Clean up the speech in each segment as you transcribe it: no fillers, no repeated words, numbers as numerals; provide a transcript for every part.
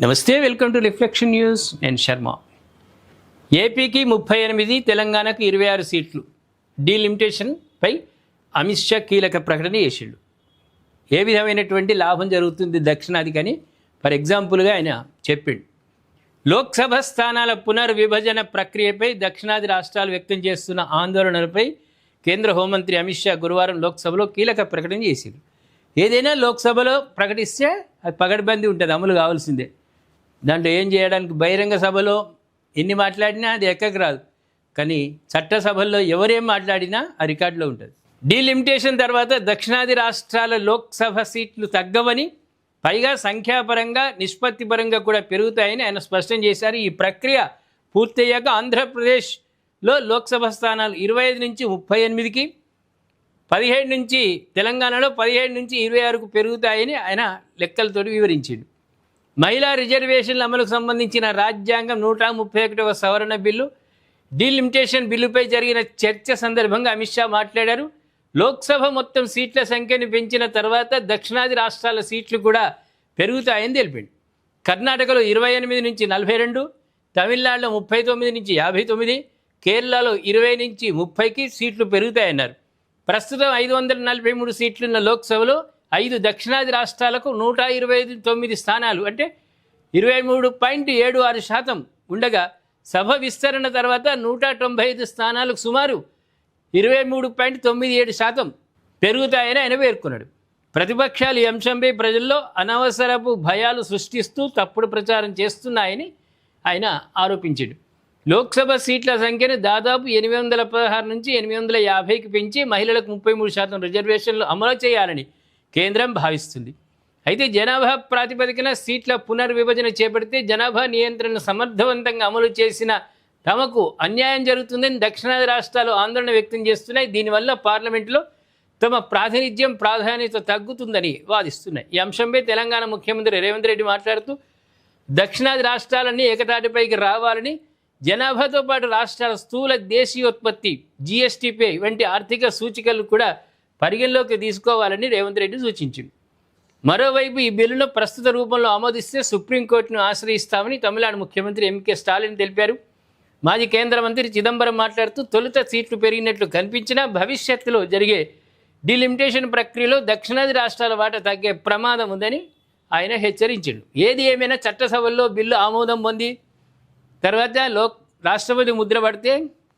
నమస్తే, welcome to reflection news. నేను శర్మ. ఏపీకి 38, తెలంగాణకు 26 సీట్లు డీలిమిటేషన్పై అమిత్ షా కీలక ప్రకటన చేసిండు. ఏ విధమైనటువంటి లాభం జరుగుతుంది దక్షిణాదికి అని ఫర్ ఎగ్జాంపుల్గా ఆయన చెప్పిండు. లోక్సభ స్థానాల పునర్విభజన ప్రక్రియపై దక్షిణాది రాష్ట్రాలు వ్యక్తం చేస్తున్న ఆందోళనలపై కేంద్ర హోంమంత్రి అమిత్ షా గురువారం లోక్సభలో కీలక ప్రకటన చేసిండు. ఏదైనా లోక్సభలో ప్రకటిస్తే అది పగడ్బందీ ఉంటుంది, అమలు కావాల్సిందే. దాంట్లో ఏం చేయడానికి బహిరంగ సభలో ఎన్ని మాట్లాడినా అది ఎక్కకు రాదు, కానీ చట్టసభల్లో ఎవరేం మాట్లాడినా ఆ రికార్డులో ఉంటుంది. డీలిమిటేషన్ తర్వాత దక్షిణాది రాష్ట్రాల లోక్సభ సీట్లు తగ్గవని, పైగా సంఖ్యాపరంగా నిష్పత్తిపరంగా కూడా పెరుగుతాయని ఆయన స్పష్టం చేశారు. ఈ ప్రక్రియ పూర్తయ్యాక ఆంధ్రప్రదేశ్లో లోక్సభ స్థానాలు 25 నుంచి 38కి, 17 నుంచి తెలంగాణలో 17 నుంచి 26కు పెరుగుతాయని ఆయన లెక్కలతోటి వివరించిండు. మహిళా రిజర్వేషన్ల అమలుకు సంబంధించిన రాజ్యాంగం 131వ సవరణ బిల్లు, డీలిమిటేషన్ బిల్లుపై జరిగిన చర్చ సందర్భంగా అమిత్ షా మాట్లాడారు. లోక్సభ మొత్తం సీట్ల సంఖ్యను పెంచిన తర్వాత దక్షిణాది రాష్ట్రాల సీట్లు కూడా పెరుగుతాయని తెలిపింది. కర్ణాటకలో 28 నుంచి 42, తమిళనాడులో 39 నుంచి 59, కేరళలో 20 నుంచి 30కి సీట్లు పెరుగుతాయన్నారు. ప్రస్తుతం 543 సీట్లున్న లోక్సభలో 5 దక్షిణాది రాష్ట్రాలకు 129 స్థానాలు అంటే 23.76% ఉండగా, సభ విస్తరణ తర్వాత 195 స్థానాలకు సుమారు 23.97% పెరుగుతాయని ఆయన పేర్కొన్నాడు. ప్రతిపక్షాలు ఈ అంశంపై ప్రజల్లో అనవసరపు భయాలు సృష్టిస్తూ తప్పుడు ప్రచారం చేస్తున్నాయని ఆయన ఆరోపించాడు. లోక్సభ సీట్ల సంఖ్యను దాదాపు 816 నుంచి 850కి పెంచి మహిళలకు 33% రిజర్వేషన్లు అమలు చేయాలని కేంద్రం భావిస్తుంది. అయితే జనాభా ప్రాతిపదికన సీట్ల పునర్విభజన చేపడితే జనాభా నియంత్రణను సమర్థవంతంగా అమలు చేసిన తమకు అన్యాయం జరుగుతుందని దక్షిణాది రాష్ట్రాలు ఆందోళన వ్యక్తం చేస్తున్నాయి. దీనివల్ల పార్లమెంటులో తమ ప్రాధాన్యత తగ్గుతుందని వాదిస్తున్నాయి. ఈ అంశంపై తెలంగాణ ముఖ్యమంత్రి రేవంత్ రెడ్డి మాట్లాడుతూ, దక్షిణాది రాష్ట్రాలన్నీ ఏకతాటిపైకి రావాలని, జనాభాతో పాటు రాష్ట్రాల స్థూల దేశీయోత్పత్తి GSTపై వంటి ఆర్థిక సూచికలు కూడా పరిగణలోకి తీసుకోవాలని రేవంత్ రెడ్డి సూచించింది. మరోవైపు ఈ బిల్లును ప్రస్తుత రూపంలో ఆమోదిస్తే సుప్రీంకోర్టును ఆశ్రయిస్తామని తమిళనాడు ముఖ్యమంత్రి MK స్టాలిన్ తెలిపారు. మాజీ కేంద్ర మంత్రి చిదంబరం మాట్లాడుతూ, తొలుత సీట్లు పెరిగినట్లు కనిపించినా భవిష్యత్తులో జరిగే డీలిమిటేషన్ ప్రక్రియలో దక్షిణాది రాష్ట్రాల వాటా తగ్గే ప్రమాదం ఉందని ఆయన హెచ్చరించాడు. ఏది ఏమైనా చట్టసభల్లో బిల్లు ఆమోదం పొంది తర్వాత రాష్ట్రపతి ముద్ర పడితే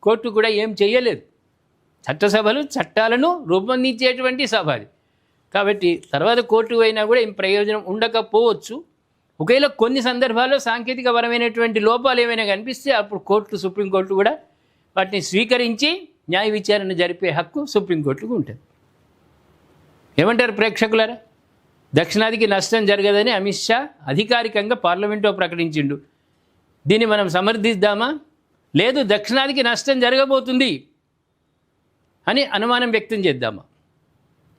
కోర్టు కూడా ఏం చేయలేదు. చట్టసభలు చట్టాలను రూపొందించేటువంటి సభ అది. కాబట్టి తర్వాత కోర్టు అయినా కూడా ఏం ప్రయోజనం ఉండకపోవచ్చు. ఒకవేళ కొన్ని సందర్భాల్లో సాంకేతికపరమైనటువంటి లోపాలు ఏమైనా కనిపిస్తే అప్పుడు సుప్రీంకోర్టు కూడా వాటిని స్వీకరించి న్యాయ విచారణ జరిపే హక్కు సుప్రీంకోర్టుకు ఉంటుంది. ఏమంటారు ప్రేక్షకులారా? దక్షిణాదికి నష్టం జరగదని అమిత్ షా అధికారికంగా పార్లమెంట్లో ప్రకటించిండు. దీన్ని మనం సమర్థిద్దామా, లేదు దక్షిణాదికి నష్టం జరగబోతుంది అని అనుమానం వ్యక్తం చేద్దామా?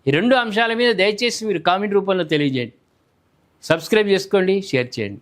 ఈ 2 అంశాల మీద దయచేసి మీరు కామెంట్ రూపంలో తెలియజేయండి. సబ్స్క్రైబ్ చేసుకోండి, షేర్ చేయండి.